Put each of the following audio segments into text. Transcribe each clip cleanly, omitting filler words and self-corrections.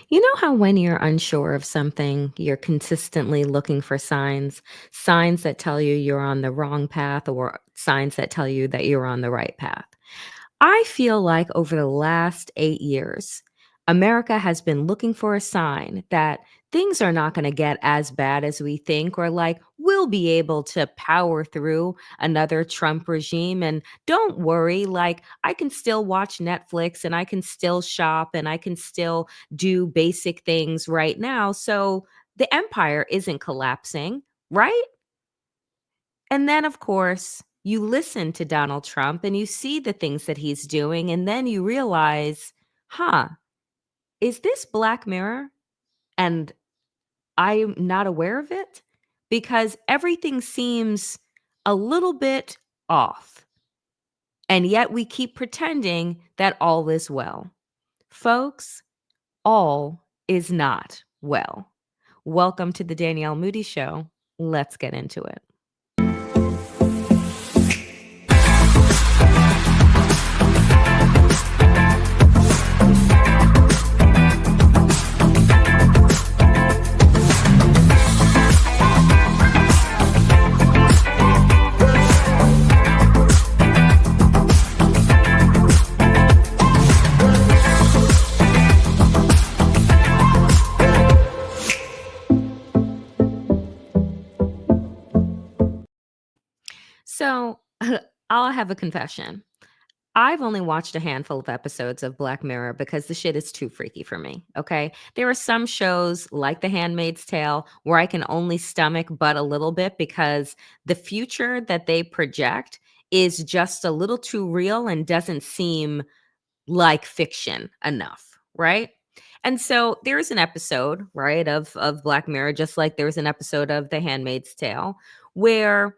You know how when you're unsure of something, you're consistently looking for signs, signs that tell you you're on the wrong path or signs that tell you that you're on the right path? I feel like over the last 8 years, America has been looking for a sign that things are not going to get as bad as we think, or like we'll be able to power through another Trump regime. And don't worry, like I can still watch Netflix and I can still shop and I can still do basic things right now. So the empire isn't collapsing, right? And then, of course, you listen to Donald Trump and you see the things that he's doing, and then you realize, huh, is this Black Mirror? And I'm not aware of it because everything seems a little bit off. And yet we keep pretending that all is well. Folks, all is not well. Welcome to the Danielle Moodie Show. Let's get into it. So, I'll have a confession. I've only watched a handful of episodes of Black Mirror because the shit is too freaky for me. Okay. There are some shows like The Handmaid's Tale where I can only stomach but a little bit because the future that they project is just a little too real and doesn't seem like fiction enough. Right. And so there's an episode, right, of Black Mirror, just like there's an episode of The Handmaid's Tale, where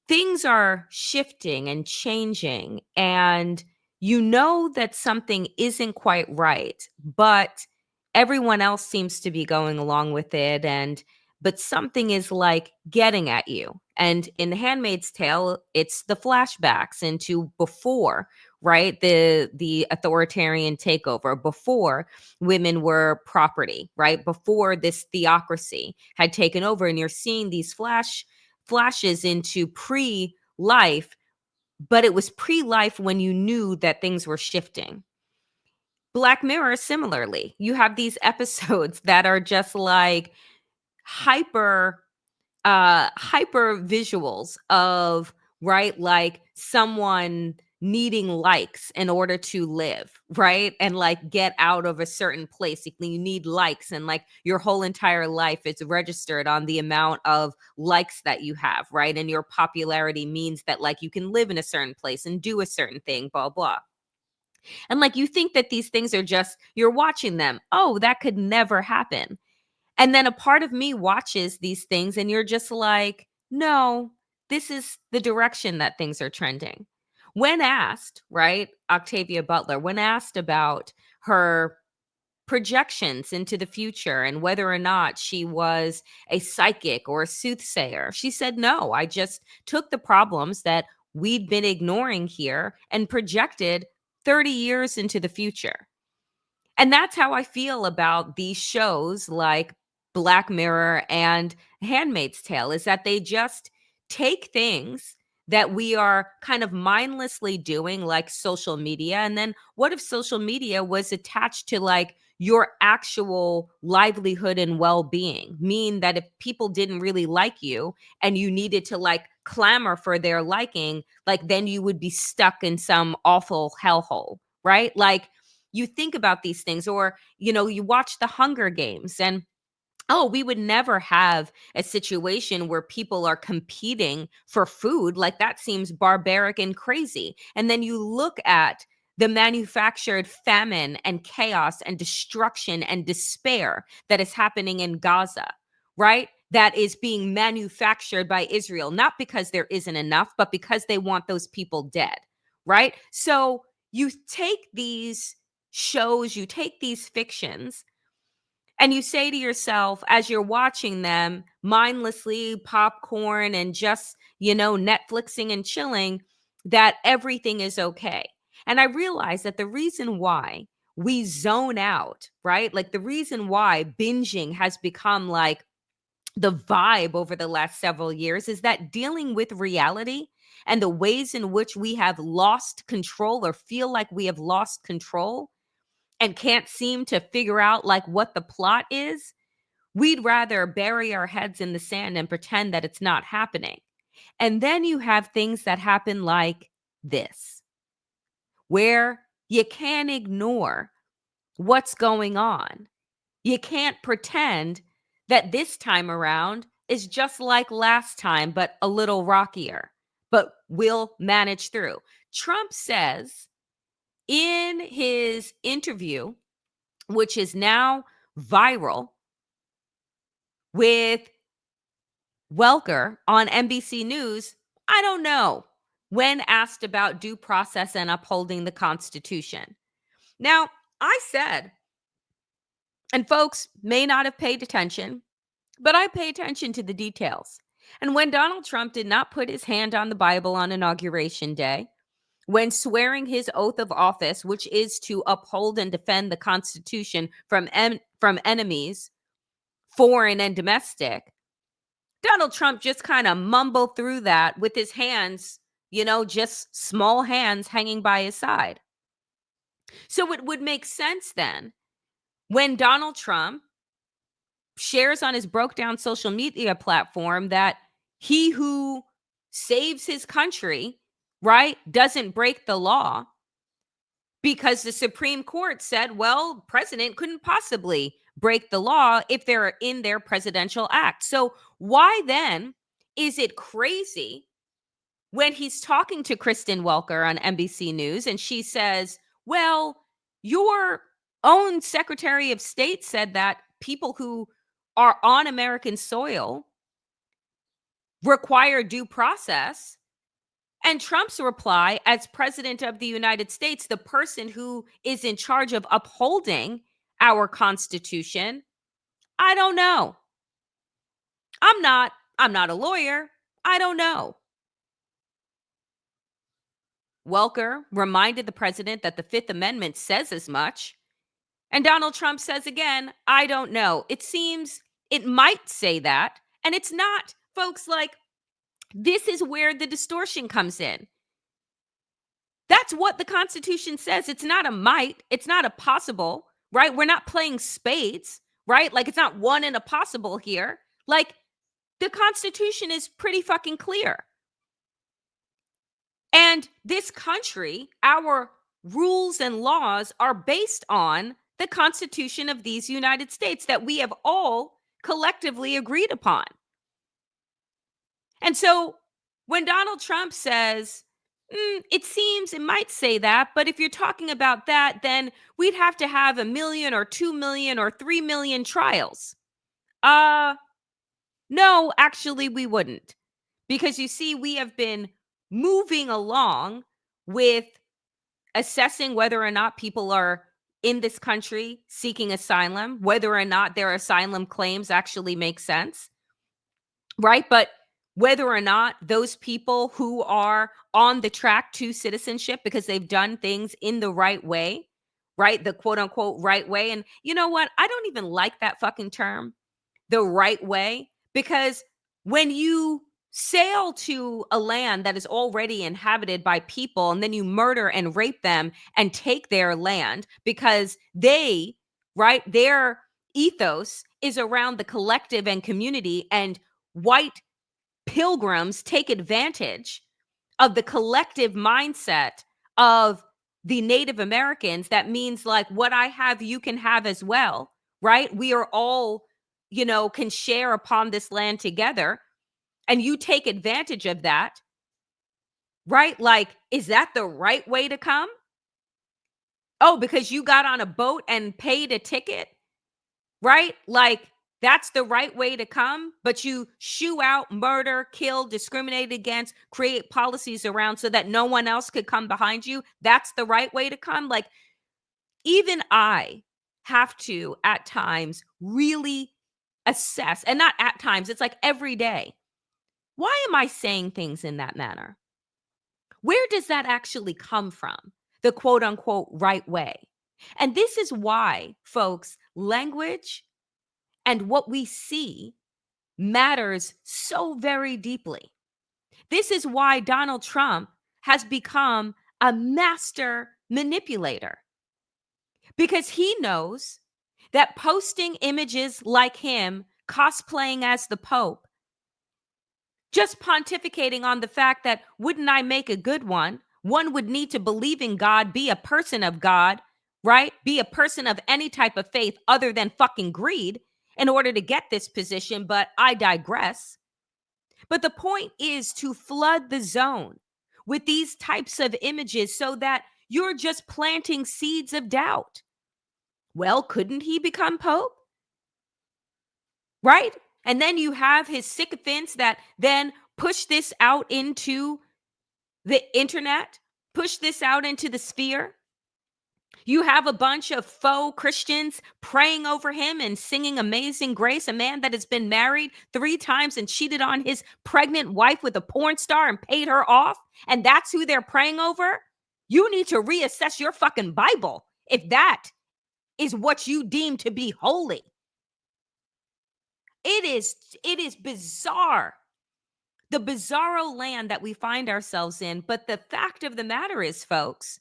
things are shifting and changing and you know that something isn't quite right, but everyone else seems to be going along with it, and but something is like getting at you. And in The Handmaid's Tale, it's the flashbacks into before, right, the authoritarian takeover, before women were property, right, before this theocracy had taken over, and you're seeing these flashes into pre-life, but it was pre-life when you knew that things were shifting. Black Mirror, similarly, you have these episodes that are just like hyper hyper visuals of, right, like someone needing likes in order to live, right, and like get out of a certain place. You need likes, and like your whole entire life is registered on the amount of likes that you have, right, and your popularity means that like you can live in a certain place and do a certain thing, blah blah. And like you think that these things are just, you're watching them, oh, that could never happen. And then a part of me watches these things and you're just like, no, this is the direction that things are trending. When asked, right, Octavia Butler, when asked about her projections into the future and whether or not she was a psychic or a soothsayer, she said, no, I just took the problems that we'd been ignoring here and projected 30 years into the future. And that's how I feel about these shows like Black Mirror and Handmaid's Tale, is that they just take things that we are kind of mindlessly doing, like social media. And then what if social media was attached to like your actual livelihood and well-being? Mean that if people didn't really like you and you needed to like clamor for their liking, like then you would be stuck in some awful hellhole, right? Like you think about these things, or you watch the Hunger Games, and oh, we would never have a situation where people are competing for food. Like that seems barbaric and crazy. And then you look at the manufactured famine and chaos and destruction and despair that is happening in Gaza, right, that is being manufactured by Israel, not because there isn't enough, but because they want those people dead, right? So you take these shows, you take these fictions, and you say to yourself as you're watching them mindlessly, popcorn and just, Netflixing and chilling, that everything is okay. And I realize that the reason why we zone out, right? Like the reason why binging has become like the vibe over the last several years is that dealing with reality and the ways in which we have lost control or feel like we have lost control and can't seem to figure out like what the plot is, we'd rather bury our heads in the sand and pretend that it's not happening. And then you have things that happen like this, where you can't ignore what's going on. You can't pretend that this time around is just like last time, but a little rockier, but we'll manage through. Trump says in his interview, which is now viral with Welker on NBC News, I don't know, when asked about due process and upholding the Constitution. Now, I said, and folks may not have paid attention, but I pay attention to the details. And when Donald Trump did not put his hand on the Bible on Inauguration Day, when swearing his oath of office, which is to uphold and defend the Constitution from enemies, foreign and domestic, Donald Trump just kind of mumbled through that with his hands, just small hands hanging by his side. So it would make sense then when Donald Trump shares on his broke down social media platform that he who saves his country, right, doesn't break the law because the Supreme Court said, well, president couldn't possibly break the law if they're in their presidential act. So why then is it crazy when he's talking to Kristen Welker on NBC News and she says, well, your own Secretary of State said that people who are on American soil require due process. And Trump's reply, as president of the United States, the person who is in charge of upholding our Constitution, I don't know. I'm not a lawyer. I don't know. Welker reminded the president that the Fifth Amendment says as much. And Donald Trump says again, I don't know. It seems it might say that. And it's not, folks, like this is where the distortion comes in. That's what the Constitution says. It's not a might. It's not a possible, right? We're not playing spades, right? Like it's not one and a possible here. Like the Constitution is pretty fucking clear. And this country, our rules and laws are based on the Constitution of these United States that we have all collectively agreed upon. And so when Donald Trump says, it seems it might say that, but if you're talking about that, then we'd have to have 1 million or 2 million or 3 million trials. No, actually, we wouldn't. Because you see, we have been moving along with assessing whether or not people are in this country seeking asylum, whether or not their asylum claims actually make sense, right? But whether or not those people who are on the track to citizenship because they've done things in the right way, right? The quote unquote right way. And you know what? I don't even like that fucking term, the right way, because when you sail to a land that is already inhabited by people and then you murder and rape them and take their land because they, right, their ethos is around the collective and community, and white pilgrims take advantage of the collective mindset of the Native Americans. That means like what I have, you can have as well, right? We are all, can share upon this land together. And you take advantage of that, right? Like, is that the right way to come? Oh, because you got on a boat and paid a ticket, right? Like, that's the right way to come, but you shoo out, murder, kill, discriminate against, create policies around so that no one else could come behind you. That's the right way to come. Like, even I have to, at times, really assess, and not at times, it's like every day. Why am I saying things in that manner? Where does that actually come from? The quote unquote right way. And this is why, folks, language and what we see matters so very deeply. This is why Donald Trump has become a master manipulator, because he knows that posting images like him cosplaying as the Pope, just pontificating on the fact that wouldn't I make a good one? One would need to believe in God, be a person of God, right? Be a person of any type of faith other than fucking greed in order to get this position. But I digress. But the point is to flood the zone with these types of images so that you're just planting seeds of doubt. Well, couldn't he become Pope? Right? And then you have his sycophants that then push this out into the internet, push this out into the sphere. You have a bunch of faux Christians praying over him and singing Amazing Grace, a man that has been married 3 times and cheated on his pregnant wife with a porn star and paid her off. And that's who they're praying over. You need to reassess your fucking Bible if that is what you deem to be holy. It is bizarre. The bizarro land that we find ourselves in. But the fact of the matter is, folks,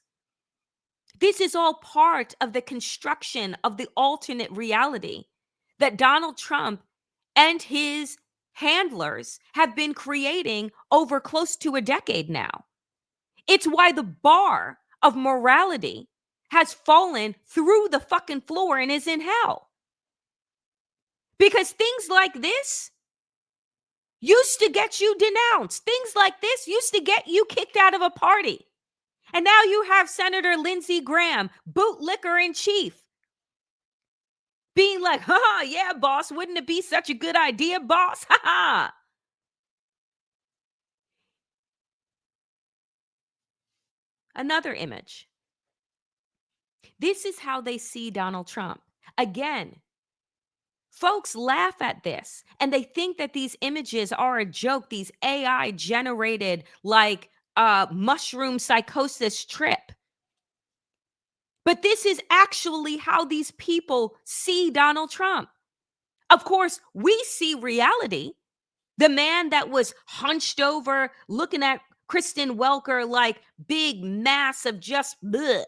this is all part of the construction of the alternate reality that Donald Trump and his handlers have been creating over close to a decade now. It's why the bar of morality has fallen through the fucking floor and is in hell. Because things like this used to get you denounced. Things like this used to get you kicked out of a party. And now you have Senator Lindsey Graham, bootlicker in chief, being like, haha, yeah, boss, wouldn't it be such a good idea, boss? Haha. Another image. This is how they see Donald Trump. Again, folks laugh at this and they think that these images are a joke, these AI generated like mushroom psychosis trip. But this is actually how these people see Donald Trump. Of course, we see reality. The man that was hunched over looking at Kristen Welker like big mass of just bleh,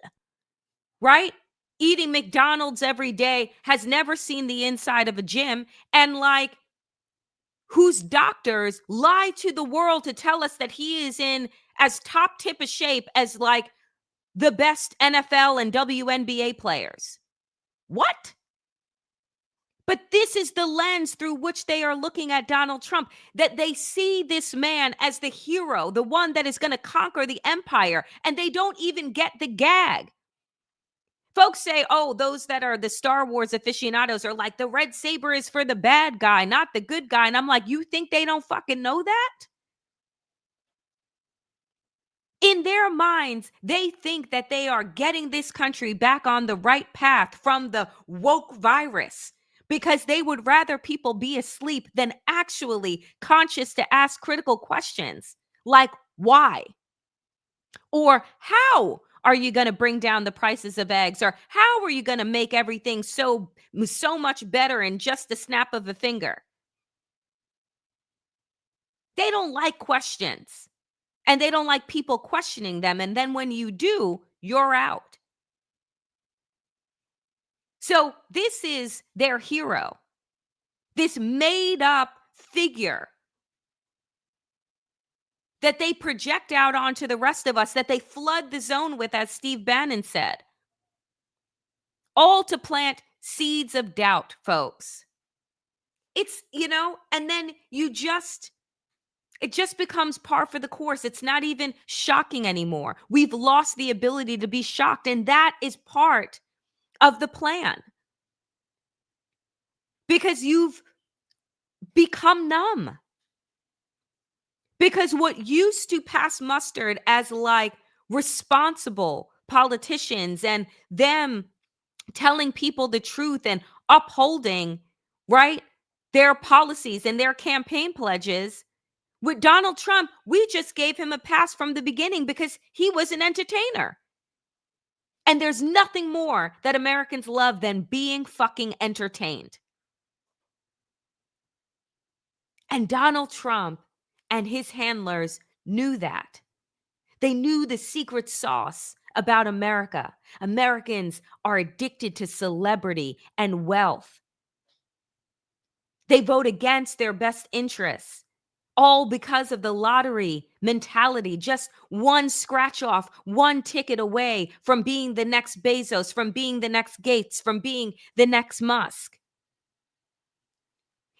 right? Eating McDonald's every day, has never seen the inside of a gym, and like whose doctors lie to the world to tell us that he is in as top tip of shape as like the best NFL and WNBA players. What? But this is the lens through which they are looking at Donald Trump, that they see this man as the hero, the one that is going to conquer the empire, and they don't even get the gag. Folks say, oh, those that are the Star Wars aficionados are like, the red saber is for the bad guy, not the good guy. And I'm like, you think they don't fucking know that? In their minds, they think that they are getting this country back on the right path from the woke virus, because they would rather people be asleep than actually conscious to ask critical questions like, why? Or how are you going to bring down the prices of eggs? Or how are you going to make everything so much better in just a snap of a finger? They don't like questions. And they don't like people questioning them. And then when you do, you're out. So this is their hero, this made up figure that they project out onto the rest of us, that they flood the zone with, as Steve Bannon said, all to plant seeds of doubt, folks. It's, and then it just becomes par for the course. It's not even shocking anymore. We've lost the ability to be shocked. And that is part of the plan, because you've become numb. Because what used to pass mustard as like responsible politicians and them telling people the truth and upholding, right, their policies and their campaign pledges, with Donald Trump, we just gave him a pass from the beginning because he was an entertainer. And there's nothing more that Americans love than being fucking entertained. And Donald Trump and his handlers knew that. They knew the secret sauce about America. Americans are addicted to celebrity and wealth. They vote against their best interests, all because of the lottery mentality. Just one scratch off, one ticket away from being the next Bezos, from being the next Gates, from being the next Musk.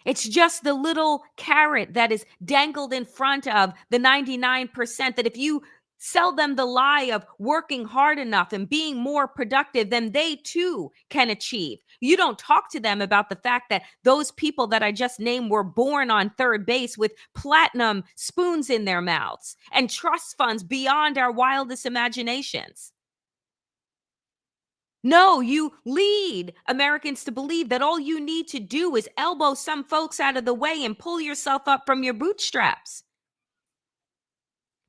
It's just the little carrot that is dangled in front of the 99%, that if you sell them the lie of working hard enough and being more productive, then they too can achieve. You don't talk to them about the fact that those people that I just named were born on third base with platinum spoons in their mouths and trust funds beyond our wildest imaginations. No, you lead Americans to believe that all you need to do is elbow some folks out of the way and pull yourself up from your bootstraps.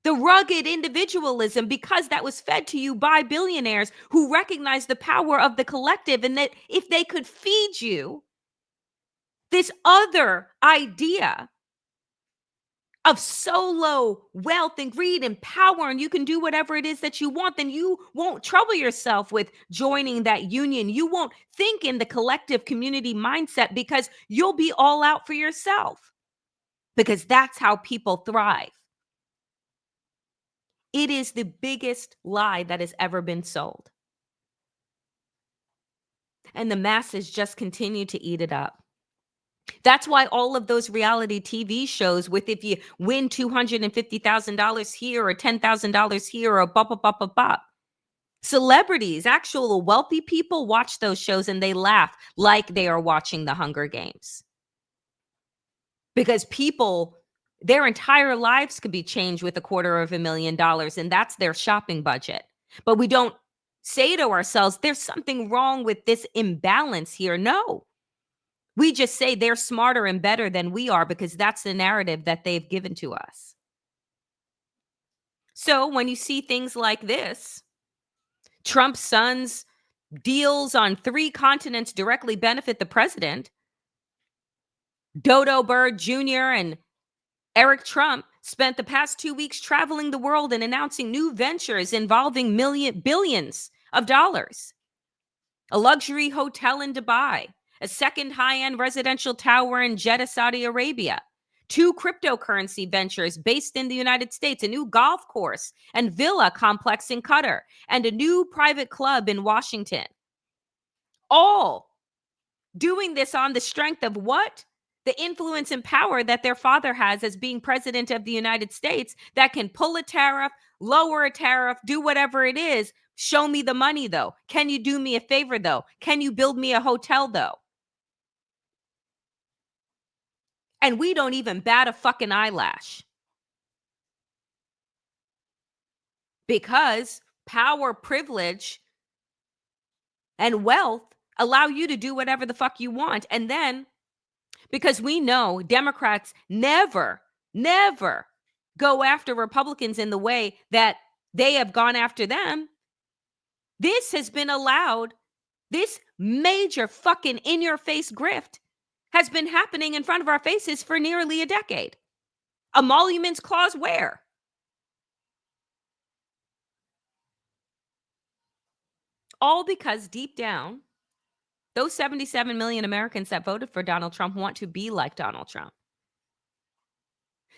The rugged individualism, because that was fed to you by billionaires who recognize the power of the collective, and that if they could feed you this other idea of solo wealth and greed and power, and you can do whatever it is that you want, then you won't trouble yourself with joining that union. You won't think in the collective community mindset because you'll be all out for yourself, because that's how people thrive. It is the biggest lie that has ever been sold. And the masses just continue to eat it up. That's why all of those reality TV shows with, if you win $250,000 here or $10,000 here or bop, bop, bop, bop, bop. Celebrities, actual wealthy people watch those shows and they laugh like they are watching the Hunger Games. Because people, their entire lives could be changed with $250,000, and that's their shopping budget. But we don't say to ourselves, there's something wrong with this imbalance here. No. We just say they're smarter and better than we are because that's the narrative that they've given to us. So when you see things like this, Trump's son's deals on 3 continents directly benefit the president. Dodo Bird Jr. and Eric Trump spent the past 2 weeks traveling the world and announcing new ventures involving billions of dollars. A luxury hotel in Dubai, a second high-end residential tower in Jeddah, Saudi Arabia, 2 cryptocurrency ventures based in the United States, a new golf course and villa complex in Qatar, and a new private club in Washington. All doing this on the strength of what? The influence and power that their father has as being president of the United States, that can pull a tariff, lower a tariff, do whatever it is. Show me the money, though. Can you do me a favor, though? Can you build me a hotel, though? And we don't even bat a fucking eyelash. Because power, privilege, and wealth allow you to do whatever the fuck you want. And then, because we know Democrats never go after Republicans in the way that they have gone after them, this has been allowed. This major fucking in-your-face grift has been happening in front of our faces for nearly a decade. Emoluments clause where? All because deep down, those 77 million Americans that voted for Donald Trump want to be like Donald Trump.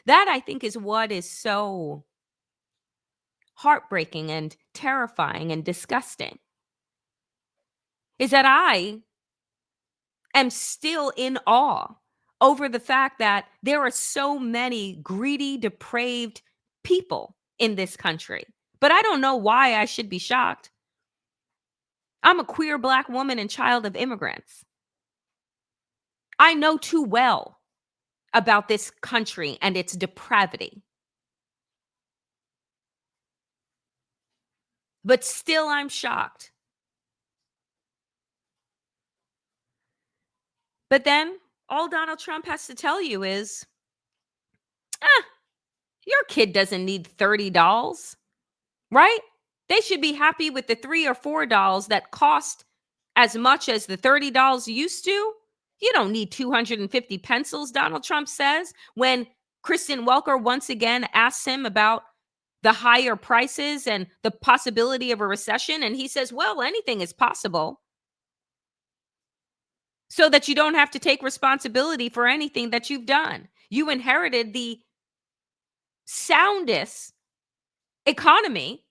That, I think, is what is so heartbreaking and terrifying and disgusting. Is that I am still in awe over the fact that there are so many greedy, depraved people in this country. But I don't know why I should be shocked. I'm a queer Black woman and child of immigrants. I know too well about this country and its depravity. But still, I'm shocked. But then all Donald Trump has to tell you is, your kid doesn't need $30, right? They should be happy with the $3 or $4 that cost as much as the $30 used to. You don't need 250 pencils, Donald Trump says, when Kristen Welker once again asks him about the higher prices and the possibility of a recession. And he says, well, anything is possible, so that you don't have to take responsibility for anything that you've done. You inherited the soundest economy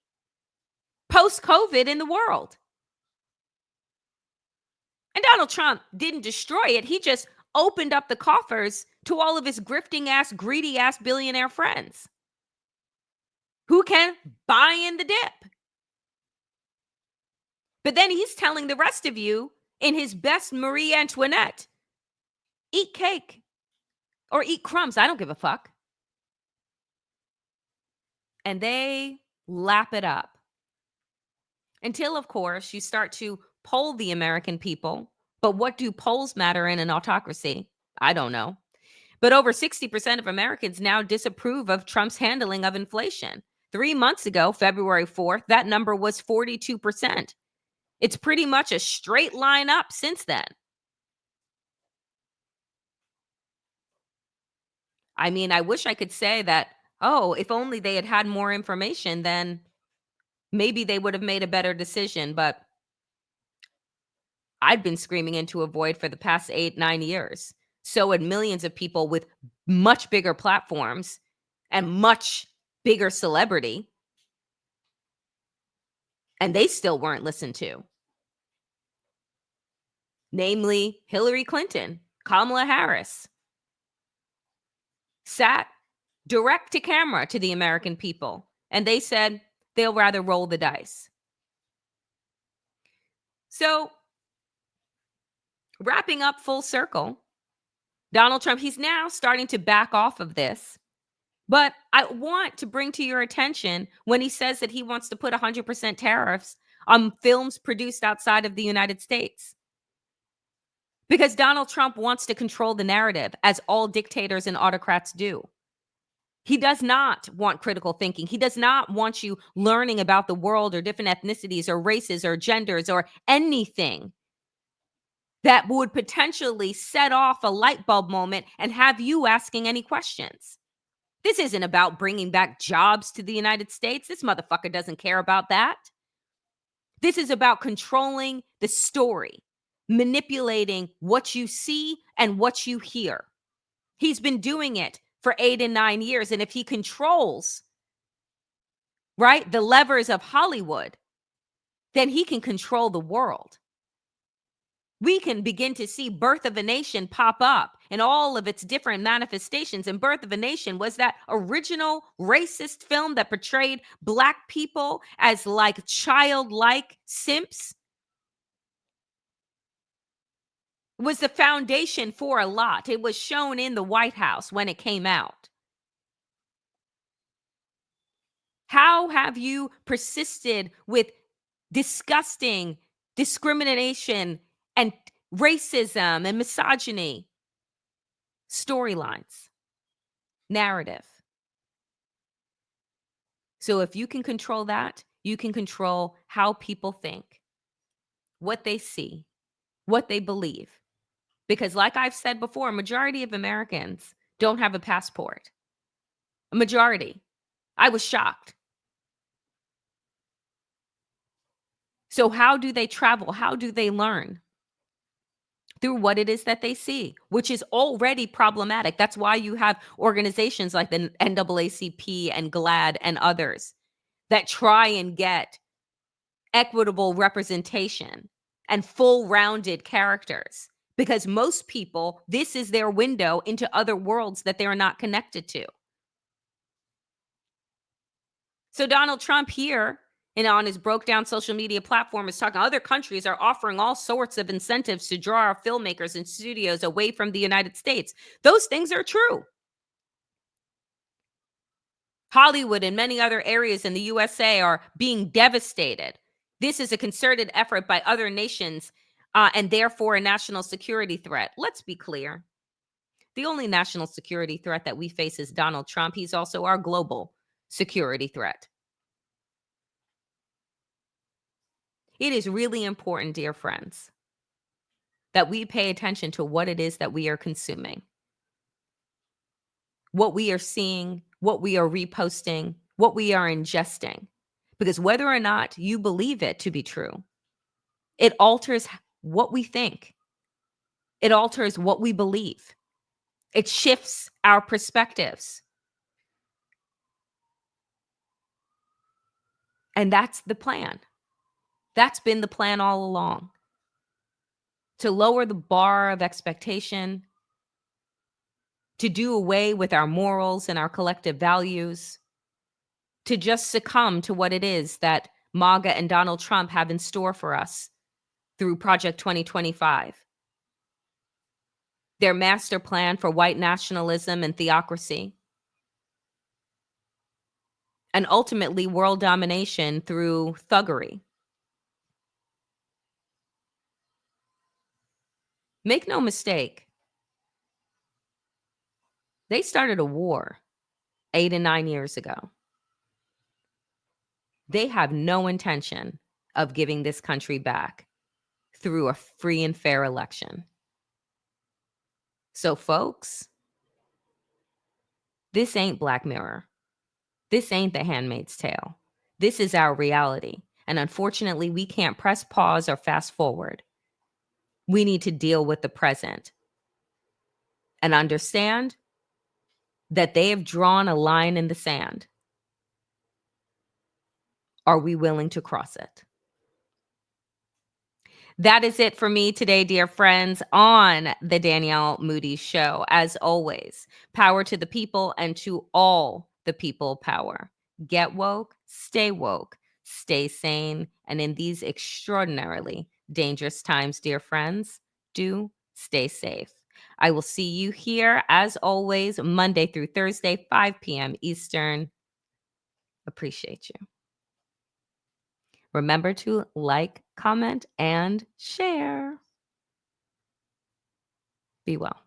post COVID in the world. And Donald Trump didn't destroy it. He just opened up the coffers to all of his grifting ass, greedy ass billionaire friends who can buy in the dip. But then he's telling the rest of you in his best Marie Antoinette, eat cake or eat crumbs. I don't give a fuck. And they lap it up until, of course, you start to poll the American people. But what do polls matter in an autocracy? I don't know. But over 60% of Americans now disapprove of Trump's handling of inflation. 3 months ago, February 4th, that number was 42%. It's pretty much a straight line up since then. I mean, I wish I could say that, oh, if only they had had more information, then maybe they would have made a better decision. But I'd been screaming into a void for the past 8, 9 years. So had millions of people with much bigger platforms and much bigger celebrity, and they still weren't listened to. Namely, Hillary Clinton, Kamala Harris, sat direct to camera to the American people, and they said they'll rather roll the dice. So, wrapping up full circle, Donald Trump, he's now starting to back off of this. But I want to bring to your attention when he says that he wants to put 100% tariffs on films produced outside of the United States. Because Donald Trump wants to control the narrative, as all dictators and autocrats do. He does not want critical thinking. He does not want you learning about the world or different ethnicities or races or genders or anything that would potentially set off a light bulb moment and have you asking any questions. This isn't about bringing back jobs to the United States. This motherfucker doesn't care about that. This is about controlling the story, manipulating what you see and what you hear. He's been doing it for 8 and 9 years. And if he controls, right, the levers of Hollywood, then he can control the world. We can begin to see Birth of a Nation pop up in all of its different manifestations. And Birth of a Nation was that original racist film that portrayed Black people as like childlike simps. It was the foundation for a lot. It was shown in the White House when it came out. How have you persisted with disgusting discrimination and racism and misogyny storylines, narrative? So if you can control that, you can control how people think, what they see, what they believe. Because like I've said before, a majority of Americans don't have a passport. A majority. I was shocked. So how do they travel? How do they learn? Through what it is that they see, which is already problematic. That's why you have organizations like the NAACP and GLAAD and others that try and get equitable representation and full-rounded characters. Because most people, this is their window into other worlds that they're not connected to. So Donald Trump here and on his broke down social media platform is talking other countries are offering all sorts of incentives to draw our filmmakers and studios away from the United States. Those things are true. Hollywood and many other areas in the USA are being devastated. This is a concerted effort by other nations and therefore a national security threat. Let's be clear. The only national security threat that we face is Donald Trump. He's also our global security threat. It is really important, dear friends, that we pay attention to what it is that we are consuming, what we are seeing, what we are reposting, what we are ingesting. Because whether or not you believe it to be true, it alters what we think, it alters what we believe, it shifts our perspectives. And that's the plan. That's been the plan all along, to lower the bar of expectation, to do away with our morals and our collective values, to just succumb to what it is that MAGA and Donald Trump have in store for us through Project 2025. Their master plan for white nationalism and theocracy, and ultimately world domination through thuggery. Make no mistake, they started a war 8 and 9 years ago. They have no intention of giving this country back through a free and fair election. So, folks, this ain't Black Mirror. This ain't The Handmaid's Tale. This is our reality. And unfortunately, we can't press pause or fast forward. We need to deal with the present and understand that they have drawn a line in the sand. Are we willing to cross it? That is it for me today, dear friends, on the Danielle Moodie Show. As always, power to the people and to all the people power. Get woke, stay sane, and in these extraordinarily dangerous times, dear friends, do stay safe. I will see you here, as always, Monday through Thursday, 5 p.m. Eastern. Appreciate you. Remember to like, comment, and share. Be well.